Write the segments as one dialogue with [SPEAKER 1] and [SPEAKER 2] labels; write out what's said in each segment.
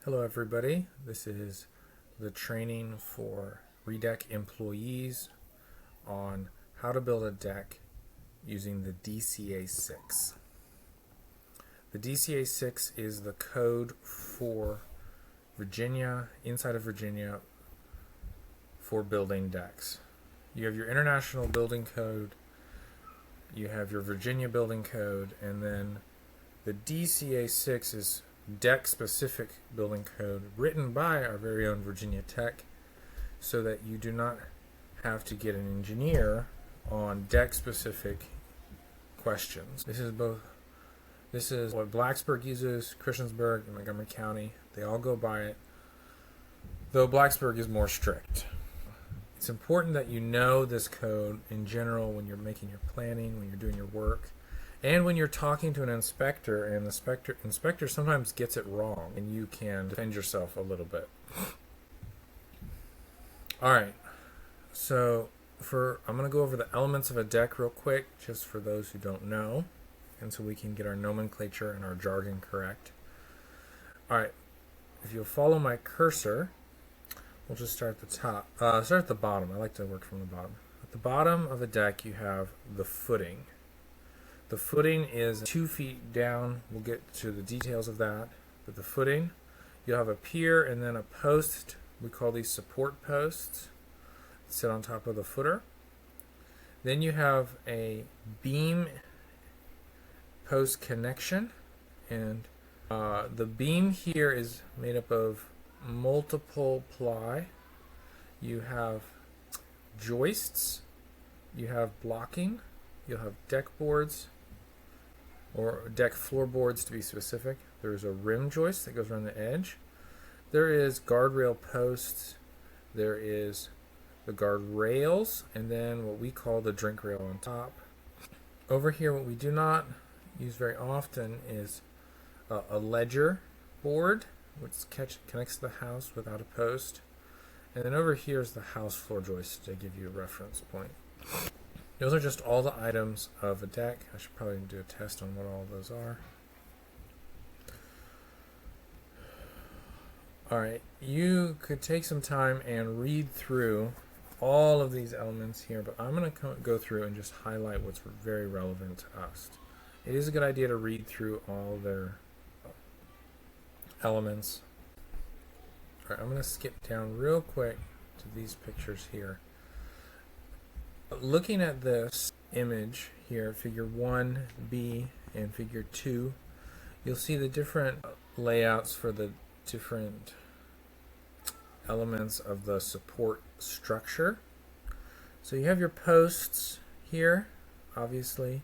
[SPEAKER 1] Hello everybody, this is the training for REDEC employees on how to build a deck using the DCA 6. The DCA 6 is the code for Virginia, inside of Virginia, for building decks. You have your international building code, you have your Virginia building code, and then the DCA 6 is deck-specific building code written by our very own Virginia Tech, so that you do not have to get an engineer on deck-specific questions. This is what Blacksburg uses, Christiansburg, and Montgomery County. They all go by it, though Blacksburg is more strict. It's important that you know this code in general when you're making your planning, when you're doing your work, and when you're talking to an inspector, and the inspector sometimes gets it wrong, and you can defend yourself a little bit. Alright, so I'm going to go over the elements of a deck real quick, just for those who don't know, and so we can get our nomenclature and our jargon correct. Alright, if you'll follow my cursor, we'll just start at the top. Start at the bottom. I like to work from the bottom. At the bottom of a deck, you have the footing. The footing is 2 feet down. We'll get to the details of that. But the footing, you'll have a pier and then a post. We call these support posts. Sit on top of the footer. Then you have a beam post connection. And the beam here is made up of multiple ply. You have joists. You have blocking. You'll have deck boards, or deck floorboards to be specific. There's a rim joist that goes around the edge. There is guardrail posts. There is the guard rails, and then what we call the drink rail on top. Over here, what we do not use very often is a ledger board, which connects to the house without a post. And then over here is the house floor joist to give you a reference point. Those are just all the items of a deck. I should probably do a test on what all of those are. Alright, you could take some time and read through all of these elements here, but I'm going to go through and just highlight what's very relevant to us. It is a good idea to read through all their elements. Alright, I'm going to skip down real quick to these pictures here. Looking at this image here, figure 1B and figure 2, you'll see the different layouts for the different elements of the support structure. So you have your posts here, obviously,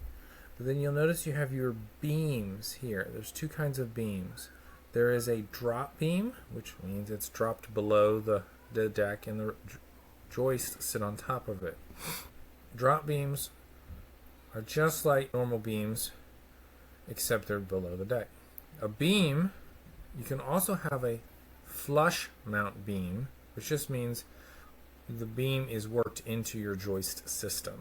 [SPEAKER 1] but then you'll notice you have your beams here. There's 2 kinds of beams. There is a drop beam, which means it's dropped below the deck, and the joists sit on top of it. Drop beams are just like normal beams, except they're below the deck. A beam, you can also have a flush mount beam, which just means the beam is worked into your joist system.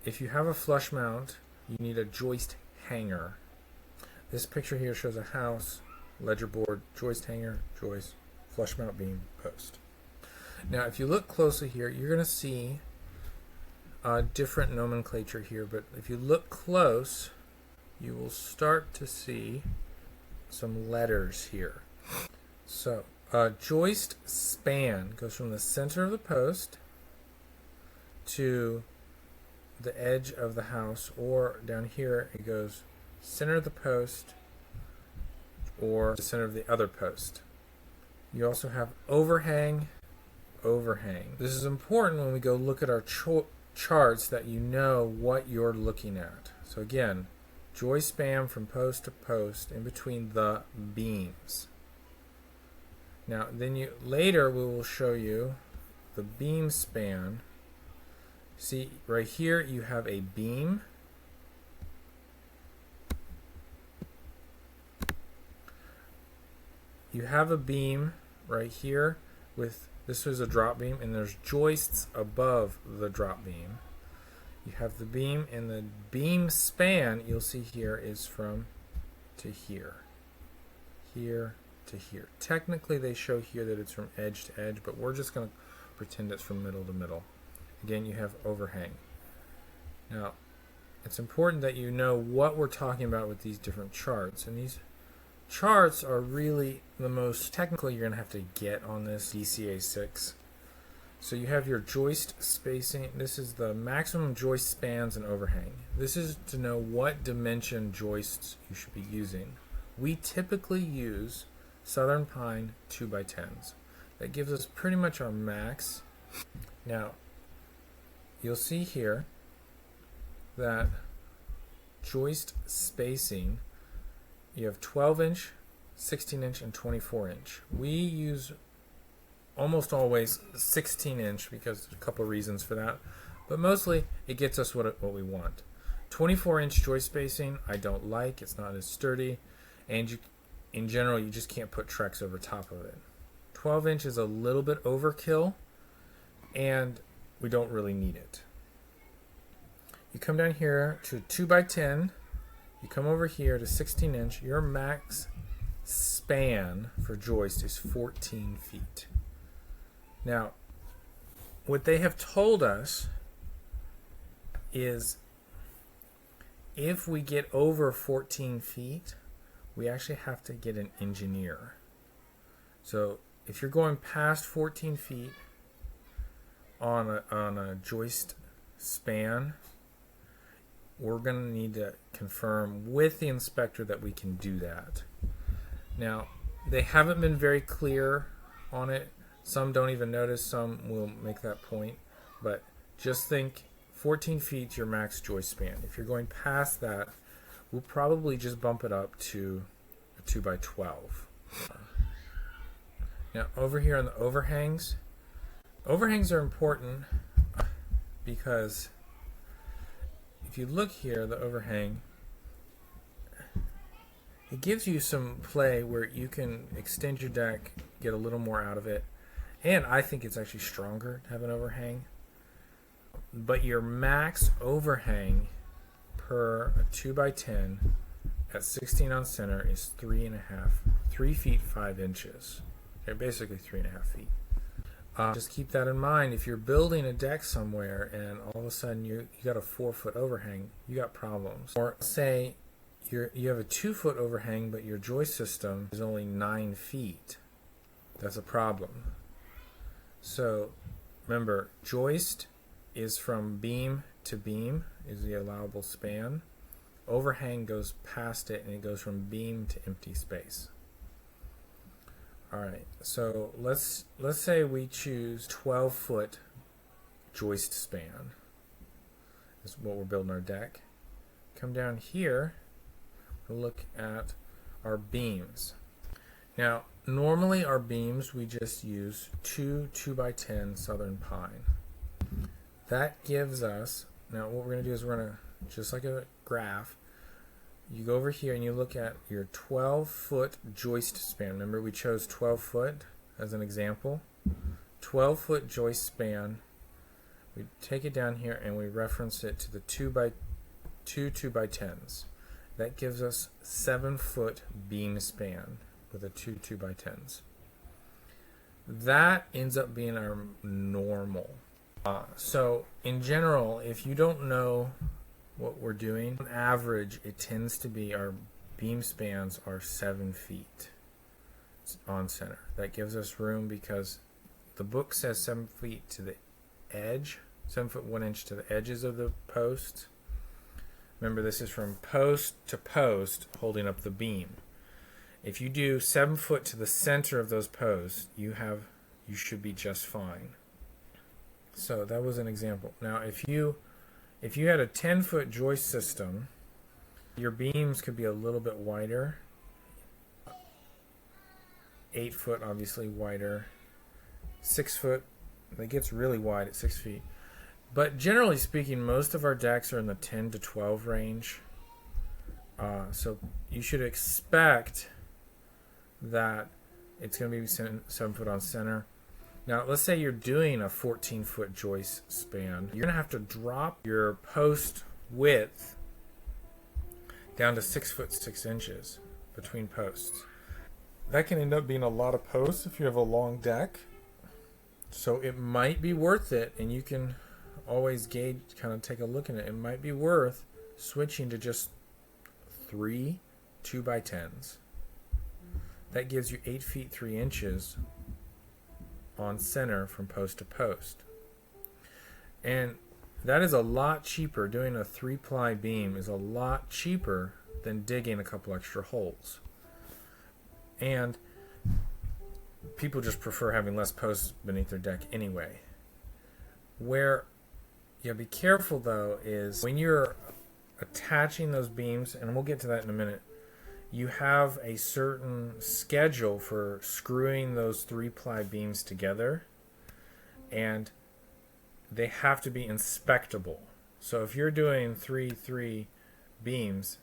[SPEAKER 1] If you have a flush mount, you need a joist hanger. This picture here shows a house, ledger board, joist hanger, joist, flush mount beam, post. Now if you look closely here, you're going to see different nomenclature here, but if you look close, you will start to see some letters here. So, joist span goes from the center of the post to the edge of the house, or down here it goes center of the post or the center of the other post. You also have overhang. This is important when we go look at our charts, that you know what you're looking at. So again, joist span from post to post in between the beams. Now then later we will show you the beam span. See right here you have a beam. You have a beam right here with, this is a drop beam, and there's joists above the drop beam. You have the beam, and the beam span you'll see here is from to here, here to here. Technically they show here that it's from edge to edge, but we're just going to pretend it's from middle to middle. Again, you have overhang. Now, it's important that you know what we're talking about with these different charts. And these charts are really the most technical you're going to have to get on this DCA 6. So you have your joist spacing. This is the maximum joist spans and overhang. This is to know what dimension joists you should be using. We typically use Southern Pine 2x10s. That gives us pretty much our max. Now, you'll see here that joist spacing, you have 12-inch, 16-inch, and 24-inch. We use almost always 16-inch because there's a couple of reasons for that, but mostly it gets us what we want. 24-inch joist spacing I don't like. It's not as sturdy, and in general you just can't put Trex over top of it. 12-inch is a little bit overkill, and we don't really need it. You come down here to 2x10, you come over here to 16-inch, your max span for joist is 14 feet. Now, what they have told us is if we get over 14 feet, we actually have to get an engineer. So if you're going past 14 feet on a joist span, we're going to need to confirm with the inspector that we can do that. Now, they haven't been very clear on it. Some don't even notice, some will make that point. But just think 14 feet is your max joist span. If you're going past that, we'll probably just bump it up to a 2x12. Now, over here on the overhangs, overhangs are important because if you look here, the overhang, it gives you some play where you can extend your deck, get a little more out of it, and I think it's actually stronger to have an overhang. But your max overhang per a 2x10 at 16 on center is 3 feet 5 inches. Okay, basically 3.5 feet. Just keep that in mind. If you're building a deck somewhere and all of a sudden you got a 4-foot overhang, you got problems. Or say you have a 2-foot overhang, but your joist system is only 9 feet. That's a problem. So remember, joist is from beam to beam is the allowable span. Overhang goes past it and it goes from beam to empty space. Alright, so let's say we choose 12-foot joist span. This is what we're building our deck. Come down here, we'll look at our beams. Now, normally our beams we just use 2x10 Southern Pine. That gives us, now what we're going to do is we're going to, just like a graph, you go over here and you look at your 12-foot joist span. Remember, we chose 12 foot as an example. 12-foot joist span. We take it down here and we reference it to the 2x10s. That gives us 7-foot beam span with a 2x10s. That ends up being our normal. So in general, if you don't know what we're doing, on average it tends to be our beam spans are 7 feet on center. That gives us room because the book says 7 feet to the edge, 7 foot 1 inch to the edges of the post. Remember, this is from post to post holding up the beam. If you do 7 foot to the center of those posts, you should be just fine. So that was an example. Now if you had a 10-foot joist system, your beams could be a little bit wider. 8 foot obviously wider. 6 foot, it gets really wide at 6 feet. But generally speaking, most of our decks are in the 10 to 12 range. So you should expect that it's going to be 7 foot on center. Now, let's say you're doing a 14-foot joist span. You're going to have to drop your post width down to 6 foot 6 inches between posts. That can end up being a lot of posts if you have a long deck. So it might be worth it, and you can always gauge, kind of take a look at it. It might be worth switching to just 3 2x10s. That gives you 8 feet 3 inches on center from post to post. And that is a lot cheaper. Doing a 3-ply beam is a lot cheaper than digging a couple extra holes. And people just prefer having less posts beneath their deck anyway. Where you be careful though is when you're attaching those beams, and we'll get to that in a minute, you have a certain schedule for screwing those 3-ply beams together, and they have to be inspectable. So if you're doing 3 beams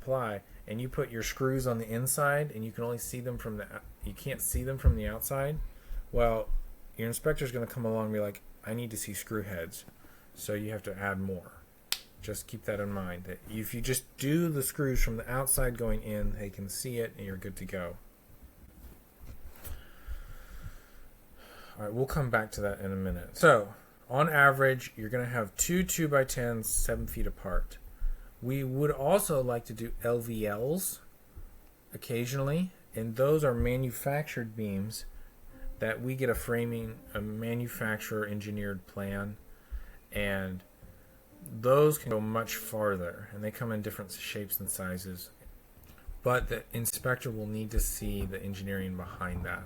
[SPEAKER 1] ply and you put your screws on the inside and you can only see them from you can't see them from the outside, well, your inspector's going to come along and be like, I need to see screw heads, so you have to add more. Just keep that in mind, that if you just do the screws from the outside going in, they can see it and you're good to go. Alright, we'll come back to that in a minute. So on average, you're going to have 2 2x10s 7 feet apart. We would also like to do LVLs occasionally, and those are manufactured beams that we get a manufacturer engineered plan, and those can go much farther, and they come in different shapes and sizes. But the inspector will need to see the engineering behind that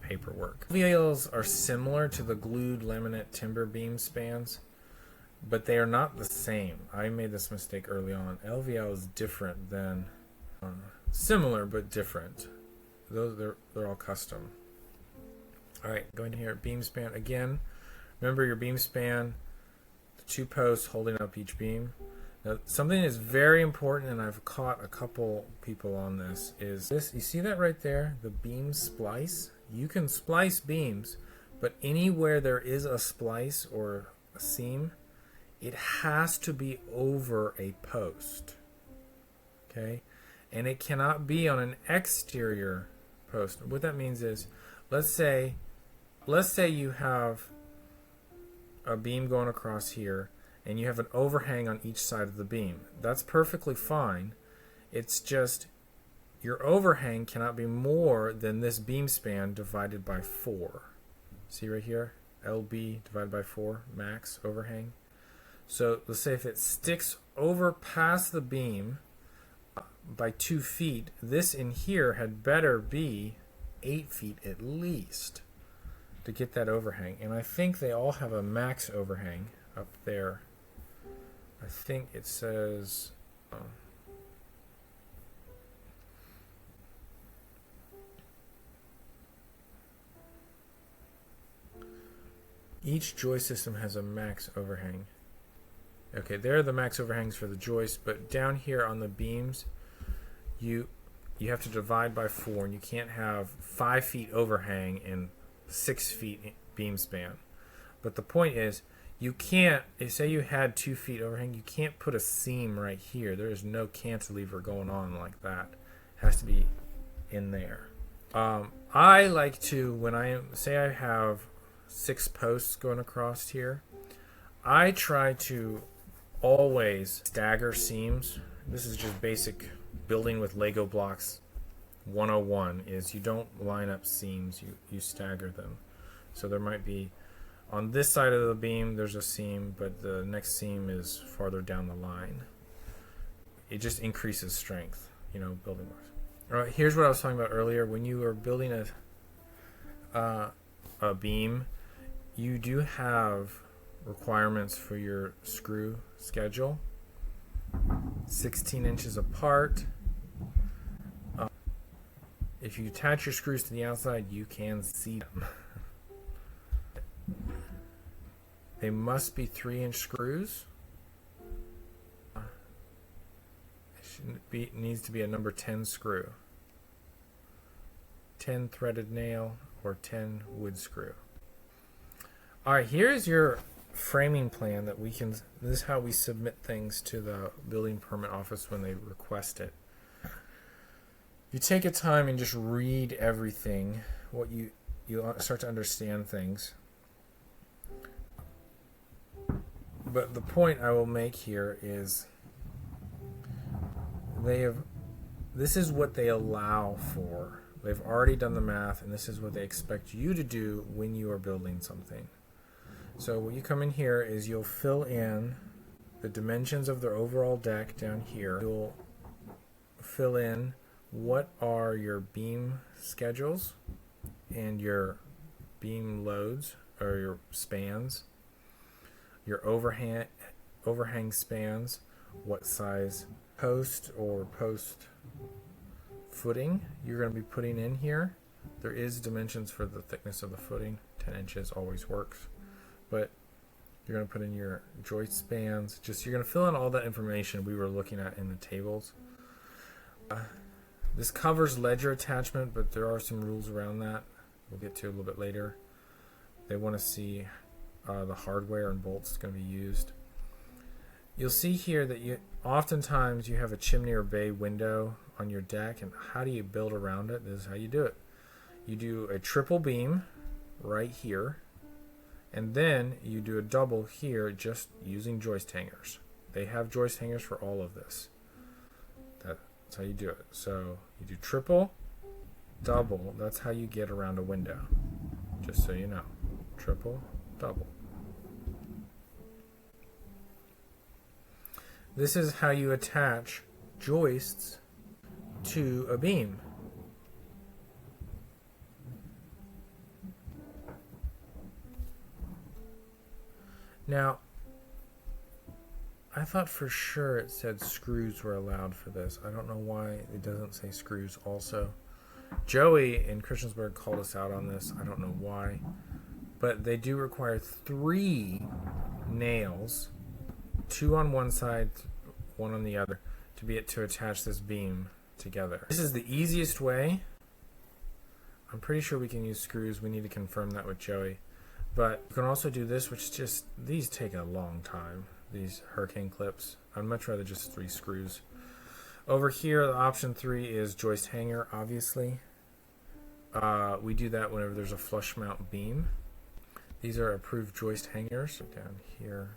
[SPEAKER 1] paperwork. LVLs are similar to the glued laminate timber beam spans, but they are not the same. I made this mistake early on. LVL is different than similar but different. They're all custom. All right, going here, beam span again. Remember your beam span, the 2 posts holding up each beam. Now, something is very important, and I've caught a couple people on this, is this. You see that right there, the beam splice? You can splice beams, but anywhere there is a splice or a seam, it has to be over a post. Okay? And it cannot be on an exterior post. What that means is, let's say you have a beam going across here, and you have an overhang on each side of the beam. That's perfectly fine. It's just your overhang cannot be more than this beam span divided by 4. See right here? LB divided by 4, max overhang. So let's say if it sticks over past the beam by 2 feet, this in here had better be 8 feet at least to get that overhang. And I think they all have a max overhang up there. I think it says each joist system has a max overhang. Okay, there are the max overhangs for the joist, but down here on the beams, you have to divide by 4, and you can't have 5 feet overhang and 6 feet beam span. But the point is, you can't, say you had 2 feet overhang, you can't put a seam right here. There is no cantilever going on like that. It has to be in there. I like to, when I have 6 posts going across here, I try to always stagger seams. This is just basic building with Lego blocks 101, is you don't line up seams, you stagger them. So there might be, on this side of the beam there's a seam, but the next seam is farther down the line. It just increases strength, building blocks. All right, here's what I was talking about earlier. When you are building a beam, you do have requirements for your screw schedule. 16 inches apart. If you attach your screws to the outside, you can see them. They must be 3-inch screws. It needs to be a number 10 screw. 10 threaded nail or 10 wood screw. Alright, here's your framing plan that we can, this is how we submit things to the building permit office when they request it. you take a time and just read everything, what you start to understand things. But the point I will make here is this is what they allow for. They've already done the math, and this is what they expect you to do when you are building something. So what you come in here is you'll fill in the dimensions of their overall deck down here. You'll fill in what are your beam schedules and your beam loads, or your spans, your overhang spans, what size post or post footing you're going to be putting in here. There is dimensions for the thickness of the footing. 10 inches always works. But you're going to put in your joist spans. You're going to fill in all that information we were looking at in the tables. This covers ledger attachment, but there are some rules around that we'll get to a little bit later. They want to see the hardware and bolts going to be used. You'll see here that oftentimes you have a chimney or bay window on your deck, and how do you build around it? This is how you do it. You do a triple beam right here, and then you do a double here just using joist hangers. They have joist hangers for all of this. That's how you do it. So you do triple, double. That's how you get around a window. Just so you know. Triple, double. This is how you attach joists to a beam. Now, I thought for sure it said screws were allowed for this. I don't know why it doesn't say screws also. Joey in Christiansburg called us out on this. I don't know why. But they do require 3 nails, 2 on one side, 1 on the other, to attach this beam together. This is the easiest way. I'm pretty sure we can use screws. We need to confirm that with Joey. But you can also do this, which these take a long time, these hurricane clips. I'd much rather just 3 screws. Over here, the option 3 is joist hanger, obviously. We do that whenever there's a flush mount beam. These are approved joist hangers down here.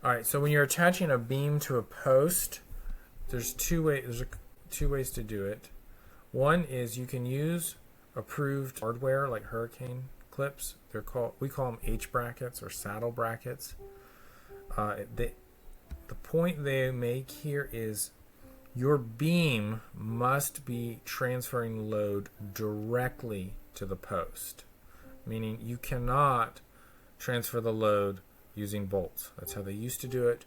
[SPEAKER 1] All right, so when you're attaching a beam to a post, there's two ways to do it. One is you can use approved hardware like hurricane clips. We call them H brackets or saddle brackets. The point they make here is your beam must be transferring load directly to the post, meaning you cannot transfer the load using bolts. That's how they used to do it,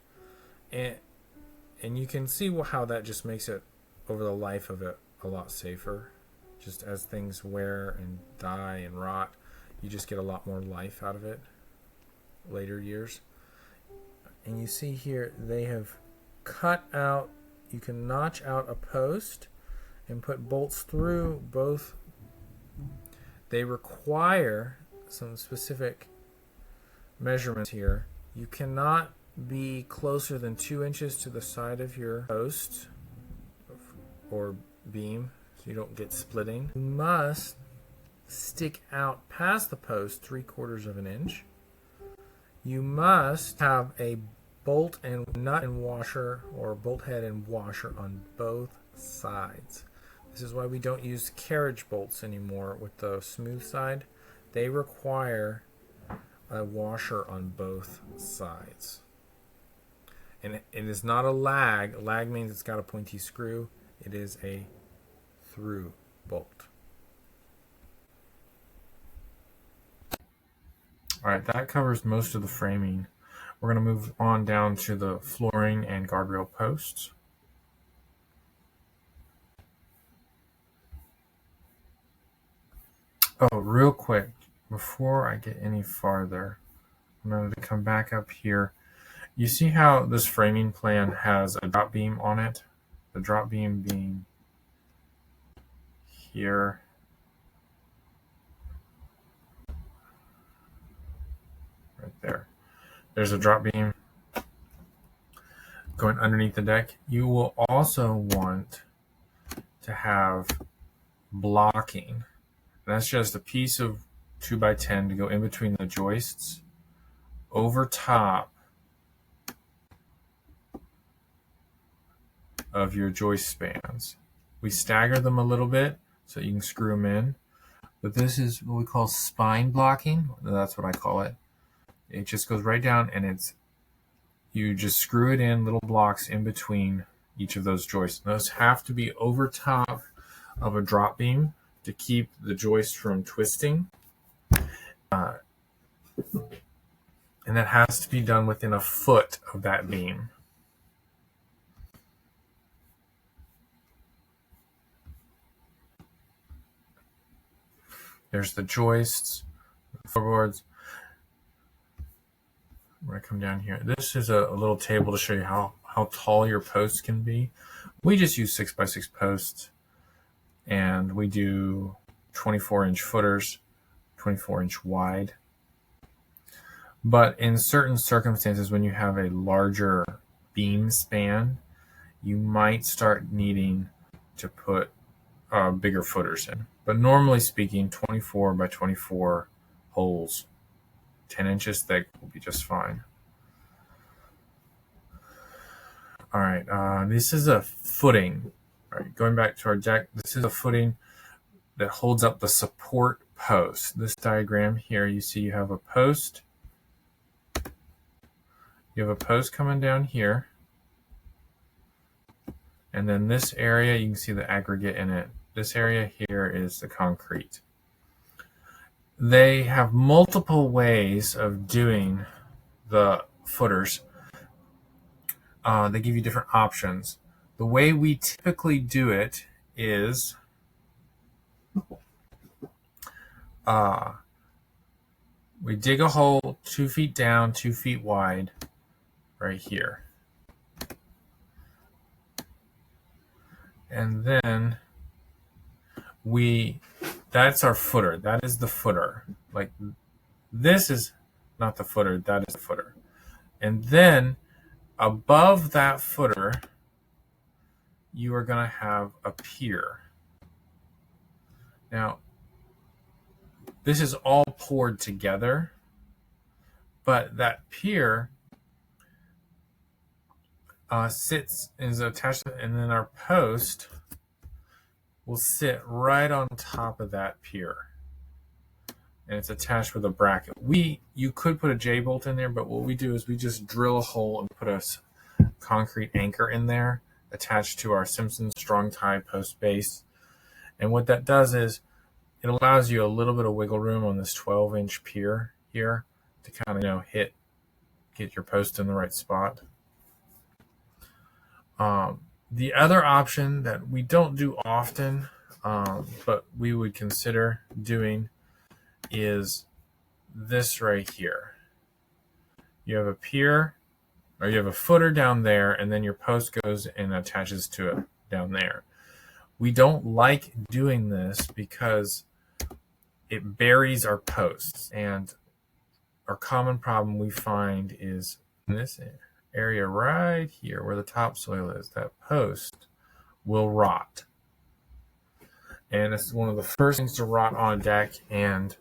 [SPEAKER 1] and you can see how that just makes it over the life of it a lot safer. Just as things wear and die and rot, you just get a lot more life out of it later years. And you see here they have cut out, you can notch out a post and put bolts through both. They require some specific measurements here. You cannot be closer than 2 inches to the side of your post or beam so you don't get splitting. You must stick out past the post 3/4 of an inch. You must have a bolt and nut and washer, or bolt head and washer, on both sides. This is why we don't use carriage bolts anymore with the smooth side. They require a washer on both sides. And it is not a lag. A lag means it's got a pointy screw. It is a through bolt. Alright, that covers most of the framing. We're going to move on down to the flooring and guardrail posts. Oh, real quick, before I get any farther, I'm going to come back up here. You see how this framing plan has a drop beam on it? The drop beam being here. Right there. There's a drop beam going underneath the deck. You will also want to have blocking. That's just a piece of 2x10 to go in between the joists over top of your joist spans. We stagger them a little bit so you can screw them in. But this is what we call spine blocking. That's what I call it. It just goes right down, and you just screw it in little blocks in between each of those joists. Those have to be over top of a drop beam to keep the joist from twisting. And that has to be done within a foot of that beam. There's the joists, the floorboards. I'm going to come down here. This is a little table to show you how tall your posts can be. We just use 6x6 posts, and we do 24-inch footers, 24-inch wide. But in certain circumstances, when you have a larger beam span, you might start needing to put bigger footers in. But normally speaking, 24 by 24 holes, 10 inches thick, will be just fine. All right, this is a footing. All right, going back to our deck, this is a footing that holds up the support post. This diagram here, you see you have a post. You have a post coming down here. And then this area, you can see the aggregate in it. This area here is the concrete. They have multiple ways of doing the footers. They give you different options. The way we typically do it is we dig a hole 2 feet down, 2 feet wide, right here. And then that's our footer. That is the footer. Like, this is not the footer, that is the footer. And then above that footer, you are going to have a pier. Now, this is all poured together, but that pier is attached, and then our post will sit right on top of that pier, and it's attached with a bracket. You could put a J-bolt in there, but what we do is we just drill a hole and put a concrete anchor in there attached to our Simpson strong tie post base. And what that does is it allows you a little bit of wiggle room on this 12-inch pier here to kind of get your post in the right spot. The other option that we don't do often, but we would consider doing, is this right here. You have a pier, or you have a footer down there, and then your post goes and attaches to it down there. We don't like doing this because it buries our posts, and our common problem we find is in this area right here where the topsoil is, that post will rot. And it's one of the first things to rot on a deck, and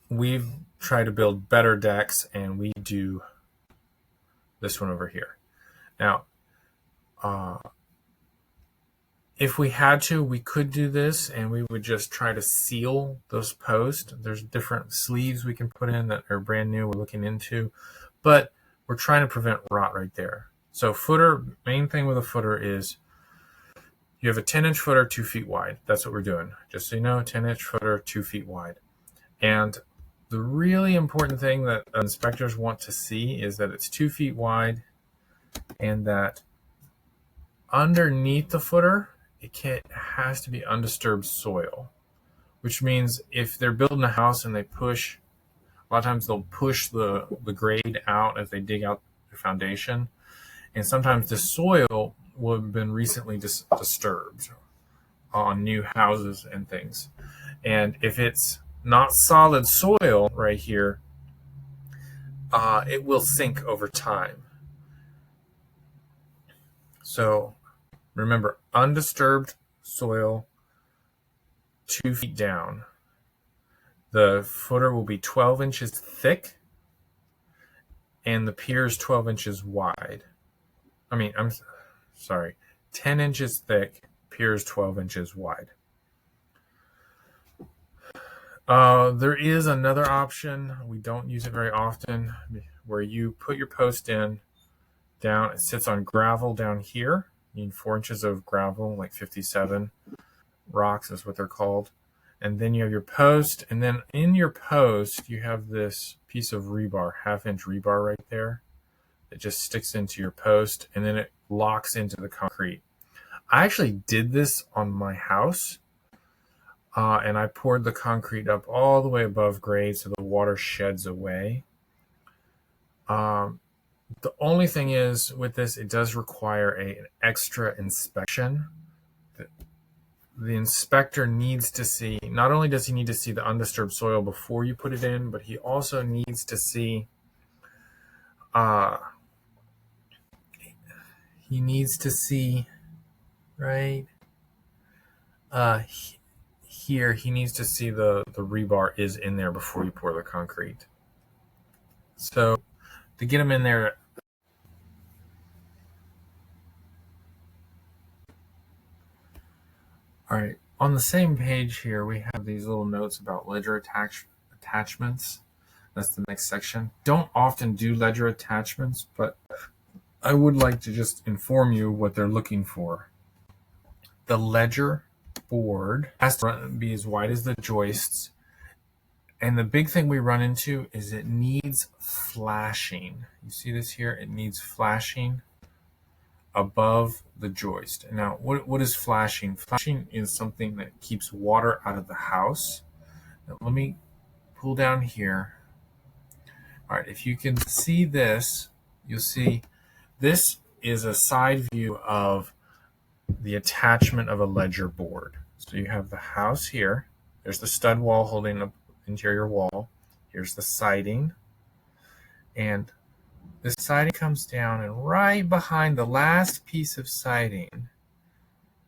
[SPEAKER 1] we've tried to build better decks, and we do this one over here. Now, if we had to, we could do this, and we would just try to seal those posts. There's different sleeves we can put in that are brand new, we're looking into, but we're trying to prevent rot right there. So footer, main thing with a footer is you have a 10-inch footer, 2 feet wide. That's what we're doing. Just so you know, 10-inch footer, 2 feet wide. And the really important thing that inspectors want to see is that it's 2 feet wide, and that underneath the footer, it has to be undisturbed soil, which means if they're building a house and they push, a lot of times they'll push the grade out as they dig out the foundation, and sometimes the soil will have been recently disturbed on new houses and things. And if it's not solid soil right here, it will sink over time. So Remember, undisturbed soil 2 feet down. The footer will be 12 inches thick and the pier is 12 inches wide. I'm sorry, 10 inches thick, pier is 12 inches wide. There is another option. We don't use it very often, where you put your post in down. It sits on gravel down here. You need 4 inches of gravel, like 57 rocks is what they're called. And then you have your post, and then in your post you have this piece of rebar, 1/2 inch rebar right there. It just sticks into your post, and then it locks into the concrete. I actually did this on my house. And I poured the concrete up all the way above grade so the water sheds away. The only thing is with this, it does require an extra inspection. The inspector needs to see, not only does he need to see the undisturbed soil before you put it in, but he also needs to see, right? Here, he needs to see the rebar is in there before you pour the concrete. So to get him in there, all right, on the same page here, we have these little notes about ledger attachments. That's the next section. Don't often do ledger attachments, but I would like to just inform you what they're looking for. The ledger board has to be as wide as the joists. And the big thing we run into is it needs flashing. You see this here? It needs flashing above the joist. Now, what is flashing? Flashing is something that keeps water out of the house. Now, let me pull down here. All right, if you can see this, you'll see this is a side view of the attachment of a ledger board. So you have the house here. There's the stud wall holding the interior wall. Here's the siding. And the siding comes down, and right behind the last piece of siding,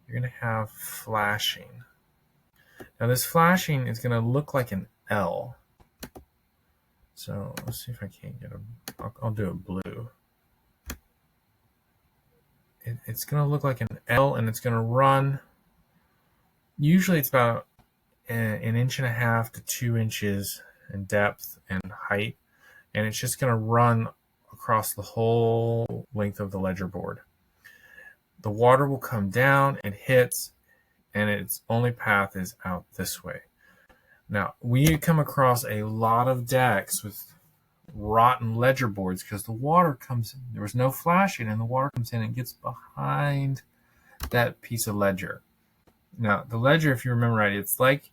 [SPEAKER 1] you're going to have flashing. Now this flashing is going to look like an L. So let's see if I can't get I'll do a blue. It's going to look like an L, and it's going to run. Usually it's about an 1.5 to 2 inches in depth and height, and it's just going to run across the whole length of the ledger board. The water will come down, it hits, and its only path is out this way. Now, we come across a lot of decks with rotten ledger boards because the water comes in. There was no flashing, and the water comes in and gets behind that piece of ledger. Now, the ledger, if you remember right, it's like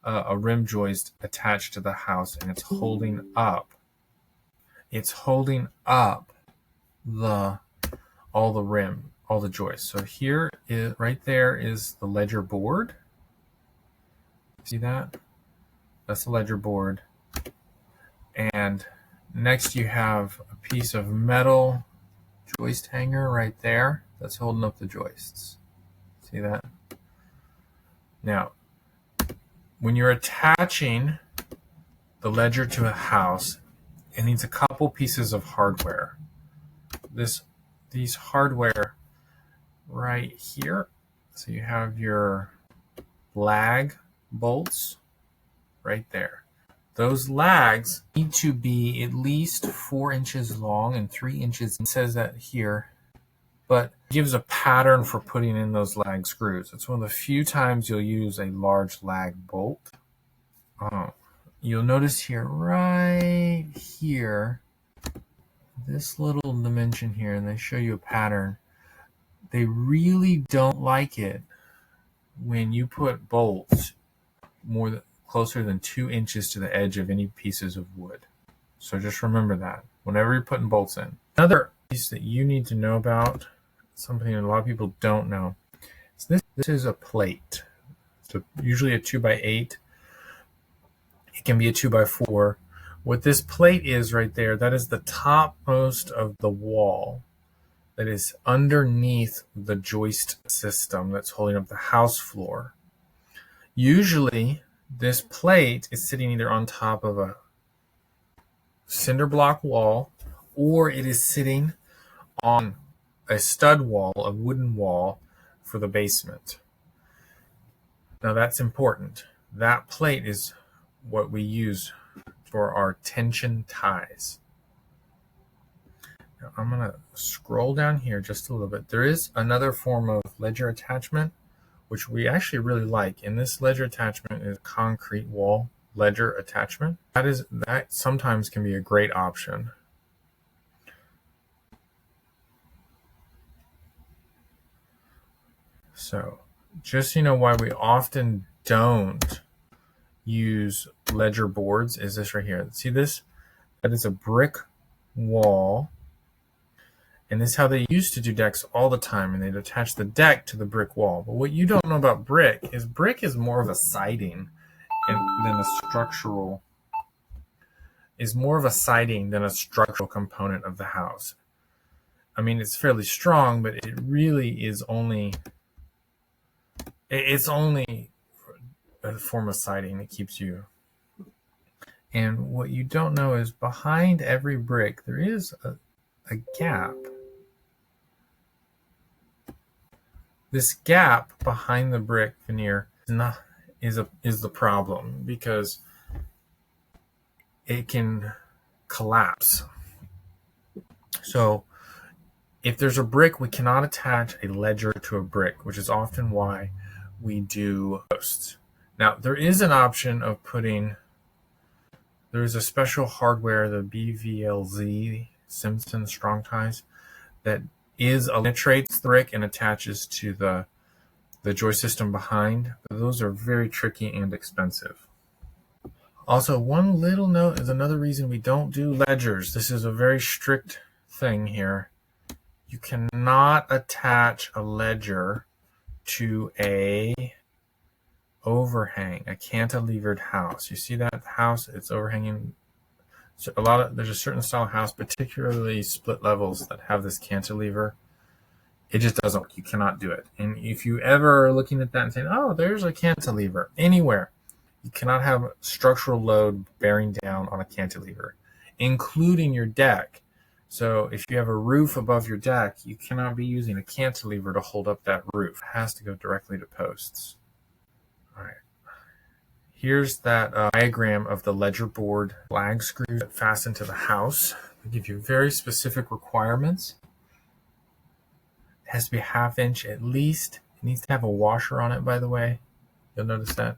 [SPEAKER 1] a rim joist attached to the house, and it's holding up. It's holding up all the joists. So here is right there is the ledger board. See that? That's the ledger board. And next you have a piece of metal joist hanger right there that's holding up the joists. See that? Now, when you're attaching the ledger to a house, it needs a couple pieces of hardware. These hardware right here. So you have your lag bolts right there. Those lags need to be at least 4 inches long and 3 inches. It says that here, but it gives a pattern for putting in those lag screws. It's one of the few times you'll use a large lag bolt. You'll notice here, right here, this little dimension here, and they show you a pattern. They really don't like it when you put bolts closer than 2 inches to the edge of any pieces of wood. So just remember that whenever you're putting bolts in. Another piece that you need to know about, something that a lot of people don't know, is this is a plate. So usually a 2x8. It can be a 2x4. What this plate is right there, that is the topmost of the wall. that is underneath the joist system that's holding up the house floor. Usually, this plate is sitting either on top of a cinder block wall, or it is sitting on a stud wall, a wooden wall for the basement. Now that's important. That plate is what we use for our tension ties. Now I'm going to scroll down here just a little bit. There is another form of ledger attachment, which we actually really like. And this ledger attachment is concrete wall ledger attachment. That sometimes can be a great option. So just so you know why we often don't use ledger boards is this right here. See this? That is a brick wall. And this is how they used to do decks all the time, and they'd attach the deck to the brick wall. But what you don't know about brick is more of a siding than a structural component of the house. I mean, it's fairly strong, but it really is only a form of siding that keeps you. And what you don't know is behind every brick there is a gap. This gap behind the brick veneer is the problem, because it can collapse. So if there's a brick, we cannot attach a ledger to a brick, which is often why we do posts. Now there is an option of there is a special hardware, the BVLZ Simpson Strong Ties, that penetrates the brick and attaches to the joist system behind. But those are very tricky and expensive. Also, one little note is another reason we don't do ledgers. This is a very strict thing here. You cannot attach a ledger to a overhang, a cantilevered house. You see that house? It's overhanging. So there's a certain style of house, particularly split levels, that have this cantilever. It just doesn't work. You cannot do it. And if you ever are looking at that and saying, oh, there's a cantilever anywhere, you cannot have structural load bearing down on a cantilever, including your deck. So if you have a roof above your deck, you cannot be using a cantilever to hold up that roof. It has to go directly to posts. All right. Here's that diagram of the ledger board flag screws that fasten to the house. They give you very specific requirements. It has to be a 1/2 inch at least. It needs to have a washer on it, by the way. You'll notice that.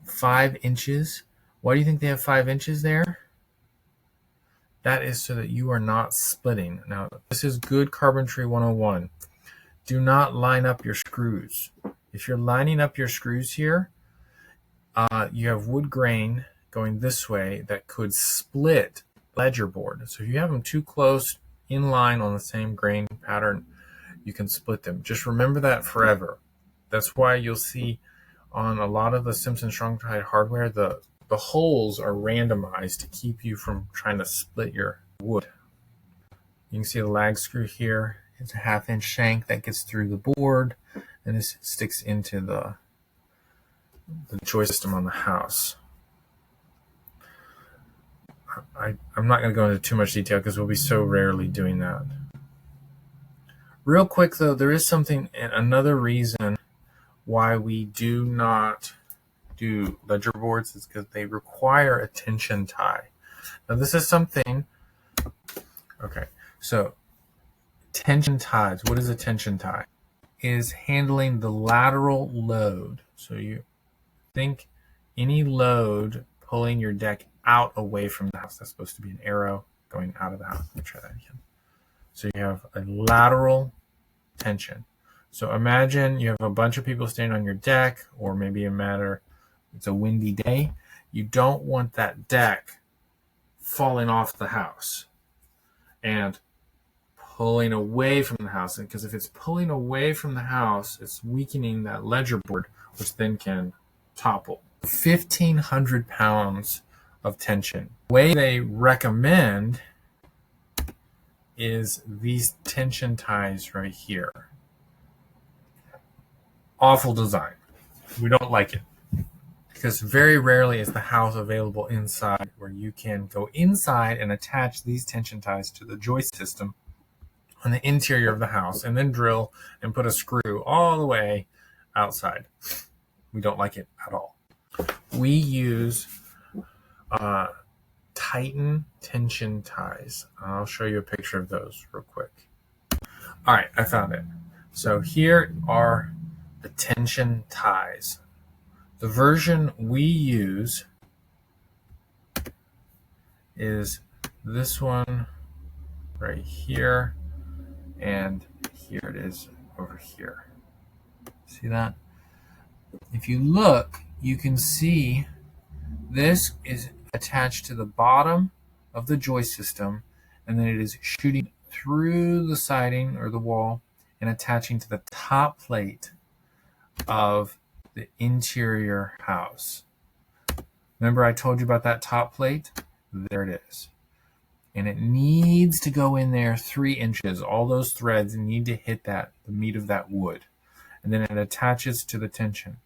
[SPEAKER 1] 5 inches. Why do you think they have 5 inches there? That is so that you are not splitting. Now, this is good carpentry 101. Do not line up your screws. If you're lining up your screws here, you have wood grain going this way that could split ledger board. So if you have them too close in line on the same grain pattern, you can split them. Just remember that forever. That's why you'll see on a lot of the Simpson Strong Tie hardware, the holes are randomized to keep you from trying to split your wood. You can see the lag screw here. It's a 1/2 inch shank that gets through the board, and this sticks into the joist system on the house. I'm not going to go into too much detail because we'll be so rarely doing that. Real quick though, there is another reason why we do not do ledger boards is because they require a tension tie. Now this is something, okay, so tension ties, what is a tension tie? Is handling the lateral load. So you think any load pulling your deck out away from the house. That's supposed to be an arrow going out of the house. Let me try that again. So you have a lateral tension. So imagine you have a bunch of people standing on your deck, or maybe it's a windy day. You don't want that deck falling off the house and pulling away from the house. Because if it's pulling away from the house, it's weakening that ledger board, which then can topple. 1,500 pounds of tension. The way they recommend is these tension ties right here. Awful design. We don't like it because very rarely is the house available inside where you can go inside and attach these tension ties to the joist system on the interior of the house and then drill and put a screw all the way outside. We don't like it at all. We use Titan tension ties. I'll show you a picture of those real quick. All right, I found it. So here are the tension ties. The version we use is this one right here, and here it is over here. See that? If you look, you can see this is attached to the bottom of the joist system, and then it is shooting through the siding or the wall and attaching to the top plate of the interior house. Remember I told you about that top plate? There it is. And it needs to go in there 3 inches. All those threads need to hit that, the meat of that wood. And then it attaches to the tension.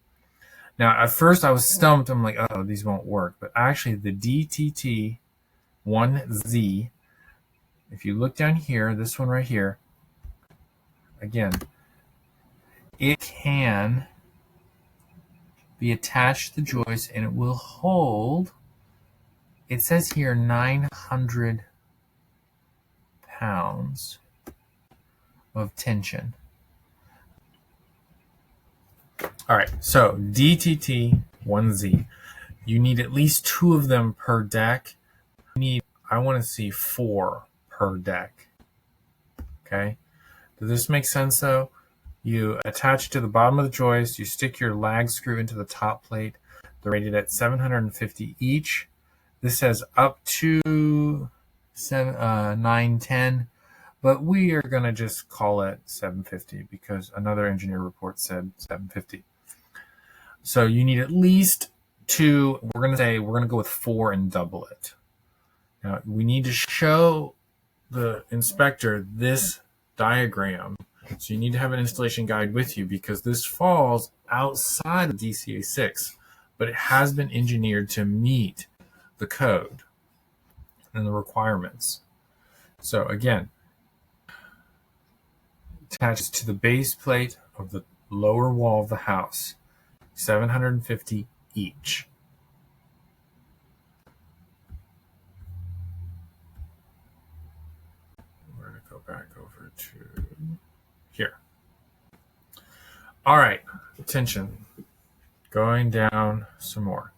[SPEAKER 1] Now, at first I was stumped. I'm like, oh, these won't work. But actually, the DTT1Z, if you look down here, this one right here, again, it can be attached to the joist and it will hold, it says here, 900 pounds of tension. All right, so DTT1Z, you need at least 2 of them per deck. I want to see 4 per deck. Okay, does this make sense though? You attach it to the bottom of the joist, you stick your lag screw into the top plate. They're rated at 750 each. This says up to 910, but we are going to just call it 750 because another engineer report said 750. So you need at least 2. We're going to go with 4 and double it. Now we need to show the inspector this diagram. So you need to have an installation guide with you because this falls outside of DCA 6, but it has been engineered to meet the code and the requirements. So again, attaches to the base plate of the lower wall of the house, 750 each. We're going to go back over to here. All right, tension. Going down some more.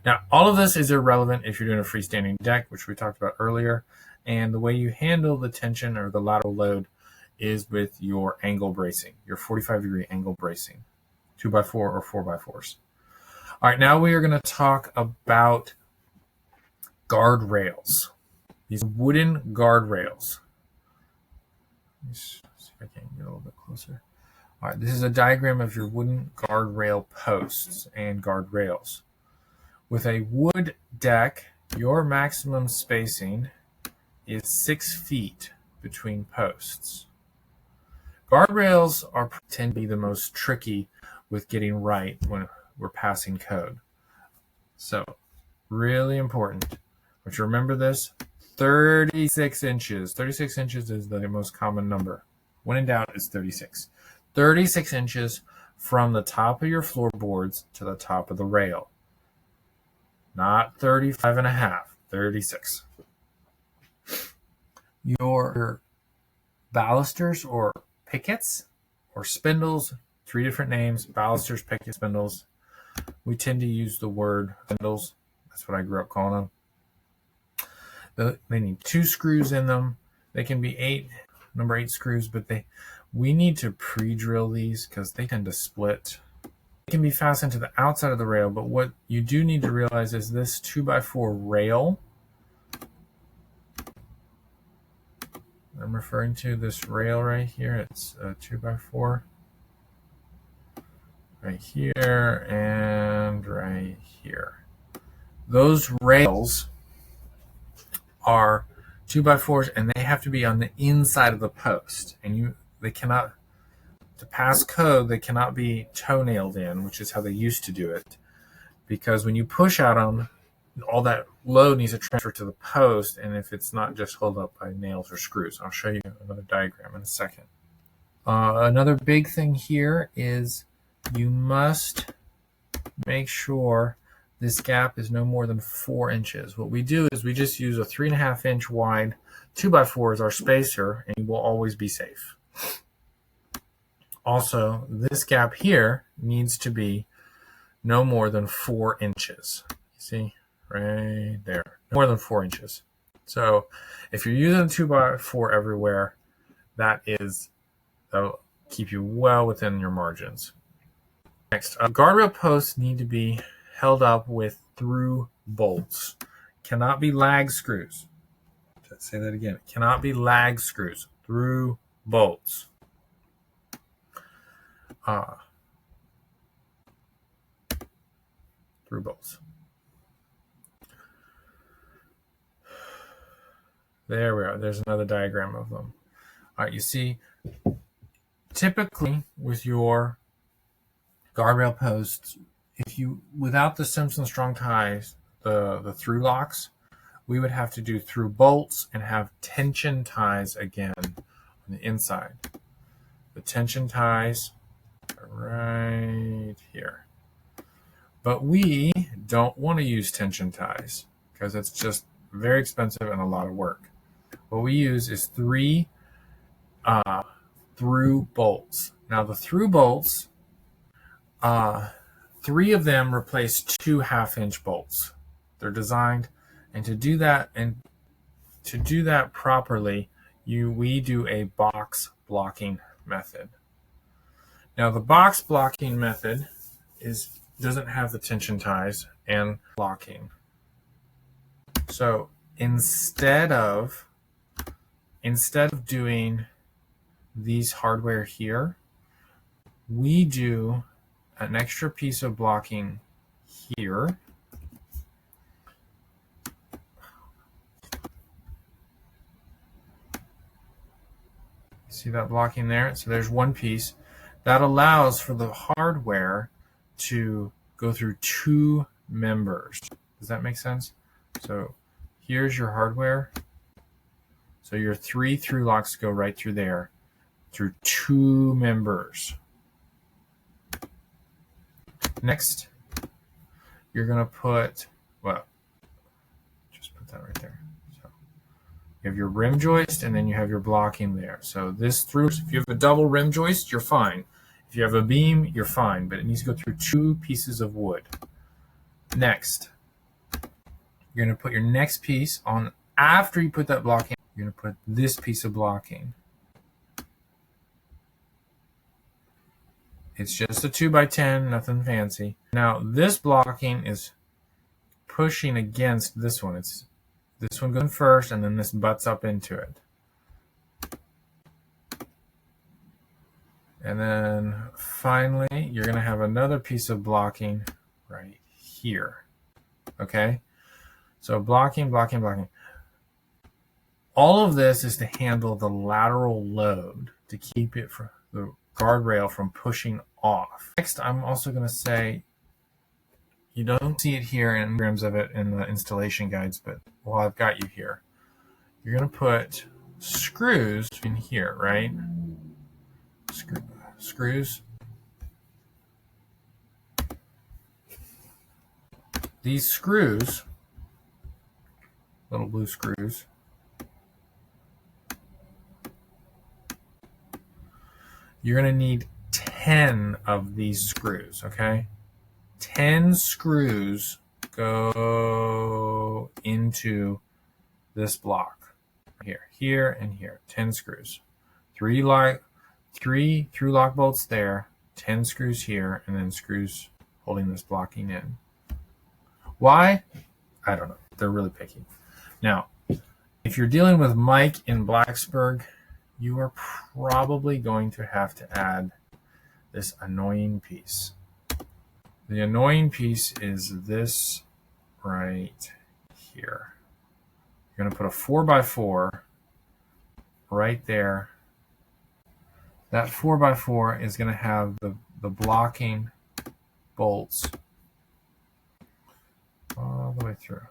[SPEAKER 1] Now, all of this is irrelevant if you're doing a freestanding deck, which we talked about earlier. And the way you handle the tension or the lateral load is with your angle bracing, your 45-degree angle bracing, 2x4 or 4x4s. All right, now we are going to talk about guardrails. These wooden guardrails. Let's see if I can get a little bit closer. All right, this is a diagram of your wooden guardrail posts and guardrails. With a wood deck, your maximum spacing is 6 feet between posts. Guardrails tend to be the most tricky with getting right when we're passing code. So, really important. But you remember this? 36 inches. 36 inches is the most common number. When in doubt, it's 36. 36 inches from the top of your floorboards to the top of the rail. Not 35 and a half, 36. Your balusters or pickets or spindles, 3 different names, balusters, pickets, spindles. We tend to use the word spindles. That's what I grew up calling them. They need 2 screws in them. They can be number 8 screws, but we need to pre-drill these because they tend to split. It can be fastened to the outside of the rail, but what you do need to realize is this 2x4 rail. I'm referring to this rail right here. It's a 2x4 right here and right here. Those rails are 2x4s, and they have to be on the inside of the post. And they cannot, to pass code, they cannot be toenailed in, which is how they used to do it. Because when you push at them, all that load needs to transfer to the post, and if it's not just held up by nails or screws. I'll show you another diagram in a second. Another big thing here is you must make sure this gap is no more than 4 inches. What we do is we just use a 3.5 inch wide 2x4 as our spacer, and you will always be safe. Also, this gap here needs to be no more than 4 inches. See, right there, no more than 4 inches. So if you're using a 2x4 everywhere, that'll keep you well within your margins. Next, guardrail posts need to be held up with through bolts. Cannot be lag screws. Let's say that again. It cannot be lag screws. Through bolts. Through bolts. There we are. There's another diagram of them. All right, you see, typically with your guardrail posts, without the Simpson strong ties, the through locks, we would have to do through bolts and have tension ties again on the inside. The tension ties are right here. But we don't want to use tension ties because it's just very expensive and a lot of work. What we use is 3 through bolts. Now the through bolts, 3 of them replace 2 half-inch bolts. They're designed, and to do that properly, we do a box blocking method. Now the box blocking method doesn't have the tension ties and locking. So instead of doing these hardware here, we do an extra piece of blocking here. See that blocking there? So there's one piece that allows for the hardware to go through 2 members. Does that make sense? So here's your hardware. So your 3 through locks go right through there, through 2 members. Next, you're going to put, just put that right there. So you have your rim joist, and then you have your blocking there. So this if you have a double rim joist, you're fine. If you have a beam, you're fine, but it needs to go through 2 pieces of wood. Next, you're going to put your next piece on after you put that blocking. You're going to put this piece of blocking. It's just a 2x10, nothing fancy. Now this blocking is pushing against this one. This one goes first, and then this butts up into it. And then finally, you're going to have another piece of blocking right here. Okay? So blocking, blocking, blocking. All of this is to handle the lateral load, to keep it from the guardrail from pushing off. Next, I'm also going to say, you don't see it here in grams of it in the installation guides, but while I've got you here, you're going to put screws in here, right? Screws. These screws, little blue screws, you're going to need 10 of these screws, okay? 10 screws go into this block. Here, and here. 10 screws. 3 through lock bolts there, 10 screws here, and then screws holding this blocking in. Why? I don't know. They're really picky. Now, if you're dealing with Mike in Blacksburg, you are probably going to have to add this annoying piece. The annoying piece is this right here. You're going to put a 4x4 right there. That 4x4 is going to have the blocking bolts all the way through.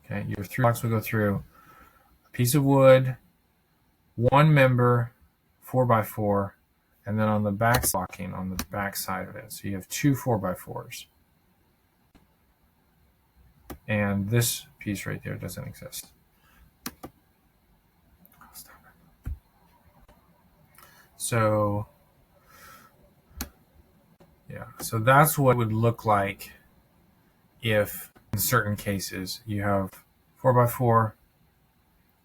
[SPEAKER 1] Okay, your 3 blocks will go through a piece of wood, one member, 4x4, and then on the back blocking on the back side of it. So you have 2 4x4s. And this piece right there doesn't exist. So, yeah, so that's what it would look like if, in certain cases, you have 4x4,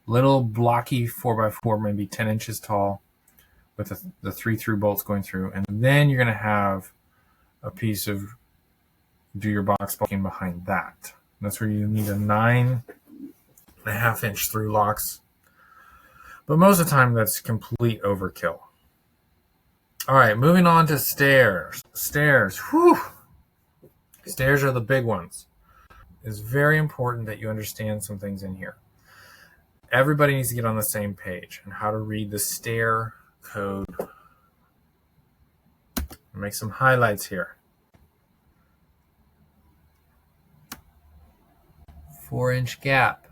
[SPEAKER 1] little blocky 4x4, maybe 10 inches tall, with the 3 through bolts going through, and then you're going to have a piece of do your box blocking behind that. That's where you need a 9.5 inch through locks. But most of the time, that's complete overkill. All right, moving on to stairs. Stairs, whew. Stairs are the big ones. It's very important that you understand some things in here. Everybody needs to get on the same page on how to read the stair code. I'll make some highlights here. 4-inch gap,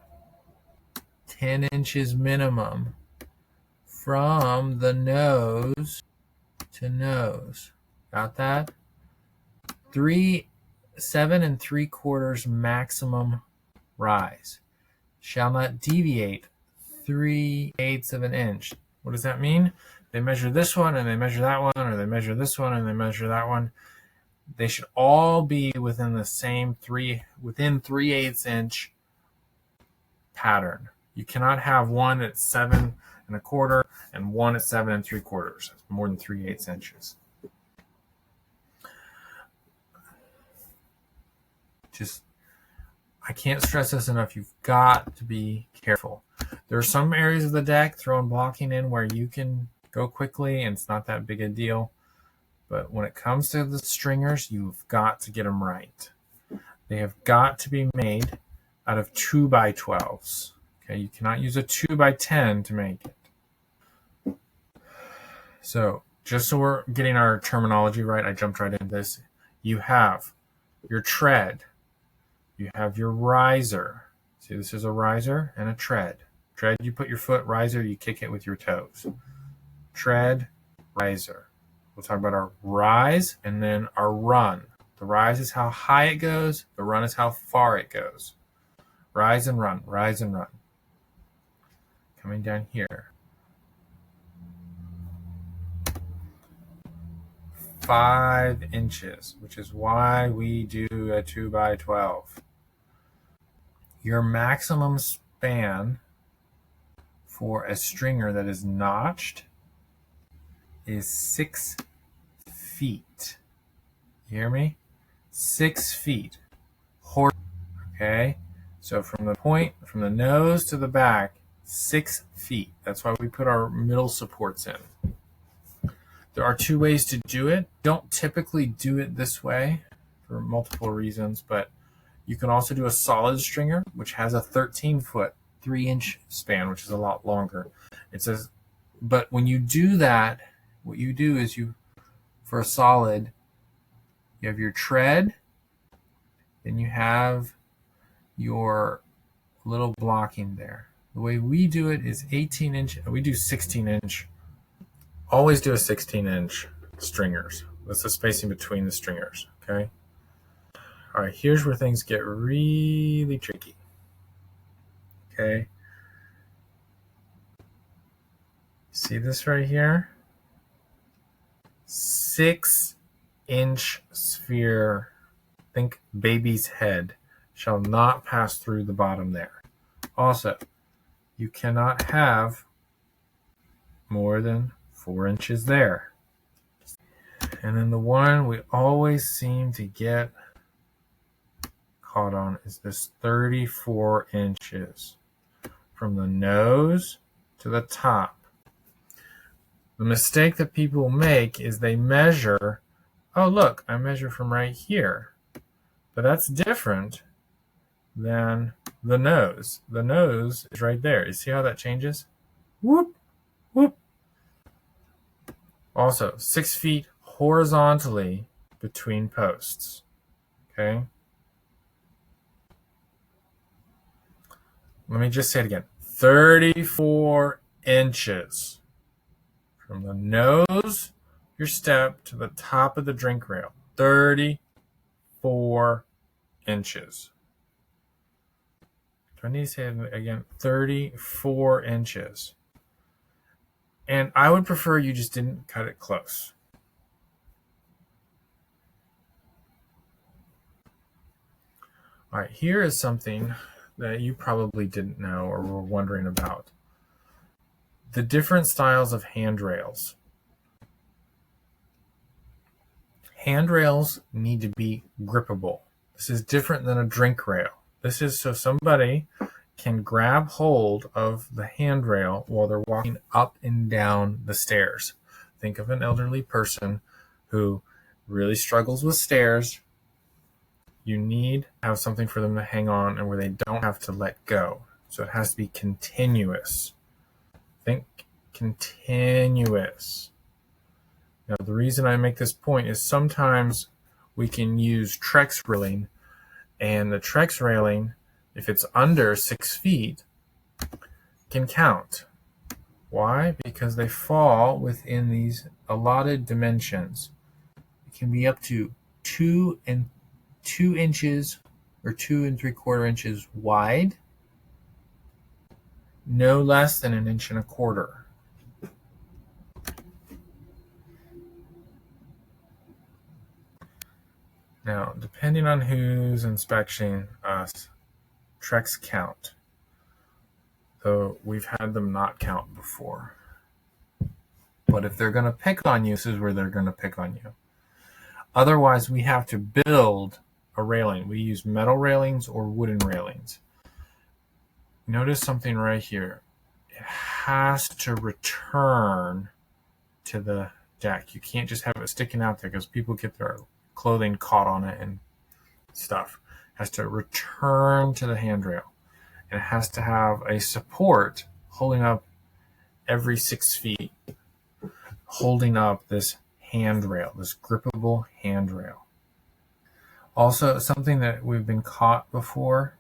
[SPEAKER 1] 10 inches minimum from the nose to nose. Got that? 7 3/4 maximum rise. Shall not deviate 3/8 of an inch. What does that mean? They measure this one and they measure that one, or they measure this one and they measure that one. They should all be within the same within 3/8 inch pattern. You cannot have one at 7 1/4 and one at 7 3/4. More than 3/8 inches. I can't stress this enough. You've got to be careful. There are some areas of the deck throwing blocking in where you can go quickly and it's not that big a deal. But when it comes to the stringers, you've got to get them right. They have got to be made out of 2x12s. Okay, you cannot use a 2x10 to make it. So just so we're getting our terminology right, I jumped right into this. You have your tread. You have your riser. See, this is a riser and a tread. Tread, you put your foot. Riser, you kick it with your toes. Tread, riser. We'll talk about our rise and then our run. The rise is how high it goes. The run is how far it goes. Rise and run, rise and run. Coming down here. 5 inches, which is why we do a 2x12. Your maximum span for a stringer that is notched is 6 feet. You hear me? 6 feet. Okay? So from the nose to the back, 6 feet. That's why we put our middle supports in. There are 2 ways to do it. Don't typically do it this way for multiple reasons, but you can also do a solid stringer, which has a 13-foot, 3-inch span, which is a lot longer. But when you do that, what you do is for a solid, you have your tread, then you have your little blocking there. The way we do it is 18-inch. We do 16-inch. Always do a 16-inch stringers. That's the spacing between the stringers, okay? All right, here's where things get really tricky, okay? See this right here? 6-inch sphere, think baby's head, shall not pass through the bottom there. Also, you cannot have more than 4 inches there. And then the one we always seem to get caught on is this 34 inches from the nose to the top. The mistake that people make is they measure, oh look, I measure from right here. But that's different than the nose. The nose is right there. You see how that changes? Whoop, whoop. Also, 6 feet horizontally between posts. Okay? Let me just say it again. 34 inches from the nose, your step, to the top of the drink rail. 34 inches. Do I need to say it again? 34 inches. And I would prefer you just didn't cut it close. All right, here is something that you probably didn't know or were wondering about. The different styles of handrails. Handrails need to be grippable. This is different than a drink rail. This is so somebody can grab hold of the handrail while they're walking up and down the stairs. Think of an elderly person who really struggles with stairs. You need to have something for them to hang on and where they don't have to let go. So it has to be continuous. Think continuous. Now, the reason I make this point is sometimes we can use Trex railing, and the Trex railing, if it's under 6 feet, can count. Why? Because they fall within these allotted dimensions. It can be up to 2 inches or 2 3/4 inches wide, no less than 1 1/4 inches. Now, depending on who's inspecting us, Trex count. Though we've had them not count before. But if they're going to pick on you, this is where they're going to pick on you. Otherwise, we have to build a railing. We use metal railings or wooden railings. Notice something right here. It has to return to the deck. You can't just have it sticking out there because people get their clothing caught on it and stuff. It has to return to the handrail. And it has to have a support holding up every 6 feet, holding up this handrail, this grippable handrail. Also, something that we've been caught before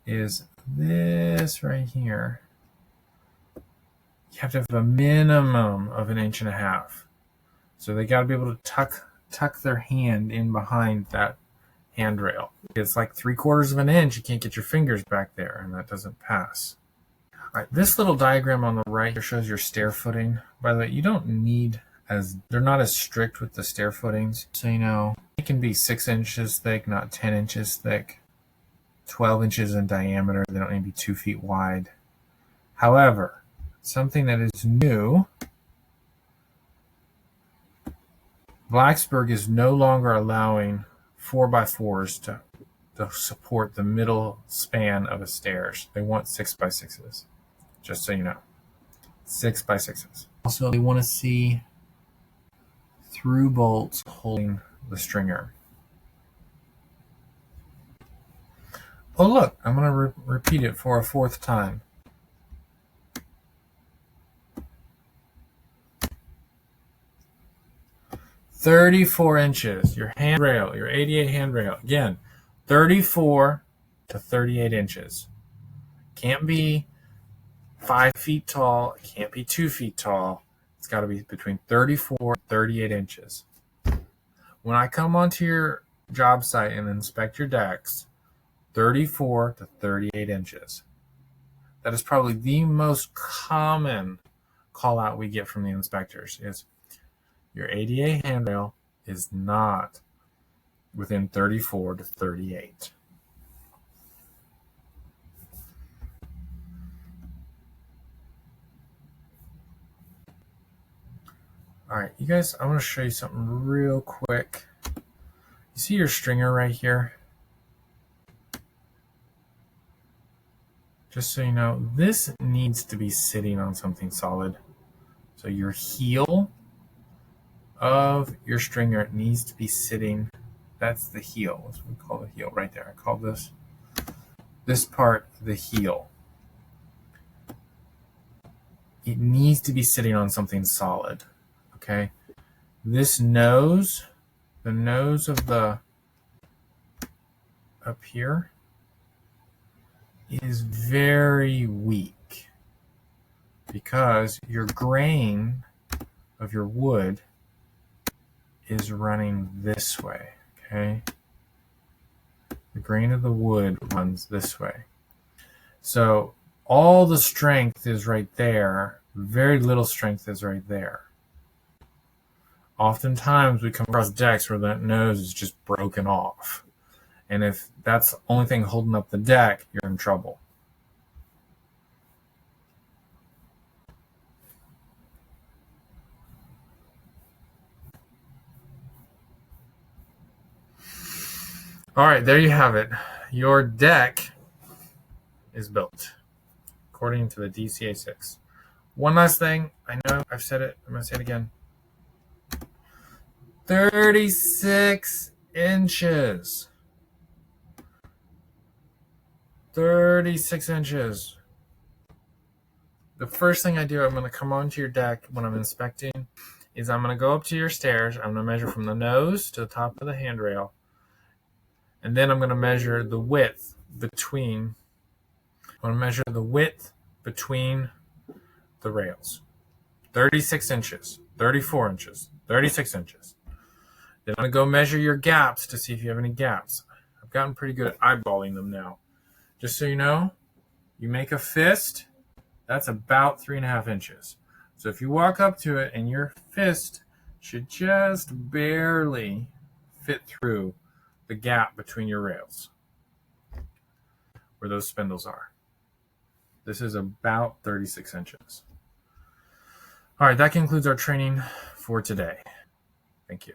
[SPEAKER 1] is this right here. You have to have a minimum of 1.5 inches. So they got to be able to tuck their hand in behind that handrail. It's like 3/4 inch. You can't get your fingers back there, and that doesn't pass. All right, this little diagram on the right here shows your stair footing. By the way, you don't need they're not as strict with the stair footings. So you know, it can be 6 inches thick, not 10 inches thick, 12 inches in diameter. They don't need to be 2 feet wide. However, something that is new, Blacksburg is no longer allowing 4x4s to support the middle span of a stairs. They want 6x6s, just so you know. 6x6s. Also, they want to see through bolts holding the stringer. Oh look, I'm going to repeat it for a 4th time. "34 inches, your handrail, your ADA handrail." Again, 34 to 38 inches. Can't be 5 feet tall. It can't be 2 feet tall. It's got to be between 34 and 38 inches. When I come onto your job site and inspect your decks, 34 to 38 inches. That is probably the most common call out we get from the inspectors is your ADA handrail is not within 34 to 38. All right, you guys, I want to show you something real quick. You see your stringer right here? Just so you know, this needs to be sitting on something solid. So your heel of your stringer needs to be sitting. That's the heel. That's what we call the heel right there. I call this this part, the heel, it needs to be sitting on something solid, okay? This nose, the nose of the up here is very weak because your grain of your wood is running this way, okay? The grain of the wood runs this way. So all the strength is right there. Very little strength is right there. Oftentimes we come across decks where that nose is just broken off. And if that's the only thing holding up the deck, you're in trouble. All right, there you have it. Your deck is built according to the DCA 6. One last thing. I know I've said it. I'm going to say it again. 36 inches. 36 inches. The first thing I do, I'm going to come onto your deck when I'm inspecting, is I'm going to go up to your stairs. I'm going to measure from the nose to the top of the handrail. And then I'm going to measure the width between, the rails. 36 inches, 34 inches, 36 inches. Then I'm going to go measure your gaps to see if you have any gaps. I've gotten pretty good at eyeballing them now. Just so you know, you make a fist, that's about 3.5 inches. So if you walk up to it and your fist should just barely fit through the gap between your rails, where those spindles are. This is about 36 inches. All right, that concludes our training for today. Thank you.